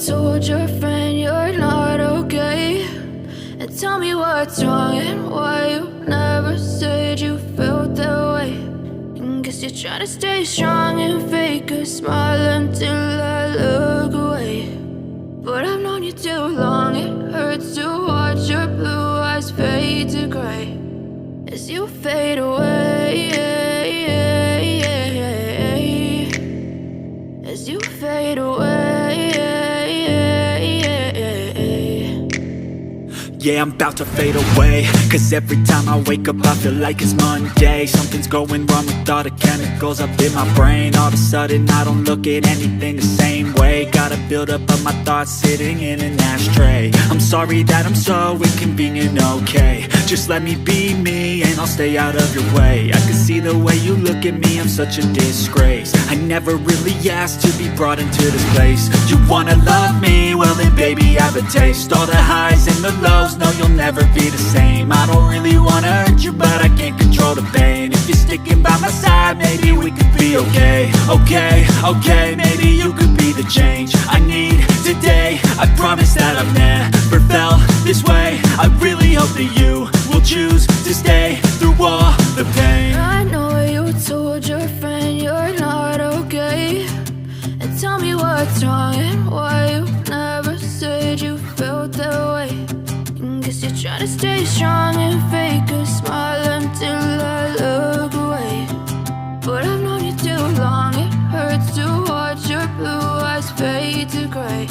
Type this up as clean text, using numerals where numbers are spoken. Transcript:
told your friend you're not okay? And tell me what's wrong and why you never said you felt that way. And guess you're trying to stay strong and fake a smile until I look away. But I've known you too long, it hurts to watch your blue eyes fade to gray as you fade away, as you fade away. Yeah, I'm about to fade away, cause every time I wake up I feel like it's Monday. Something's going wrong with all the chemicals up in my brain. All of a sudden I don't look at anything the same way. Got a buildup of my thoughts sitting in an ashtray. I'm sorry that I'm so inconvenient, okay? Just let me be me and I'll stay out of your way. I can see the way you look at me, I'm such a disgrace. I never really asked to be brought into this place. You wanna love me? Well then baby I have a taste. All the highs and the lows, no, you'll never be the same. I don't really wanna hurt you, but I can't control the pain. If you're sticking by my side, maybe we could be okay. Okay, maybe you could be the change I need today. I promise that I've never felt this way. I really hope that you will choose to stay through all the pain. I know you told your friend you're not okay. And tell me what's wrong and why you never said you felt that way. Guess you're trying to stay strong and fake a smile until I look away. But I've known you too long, it hurts to watch your blue eyes fade to gray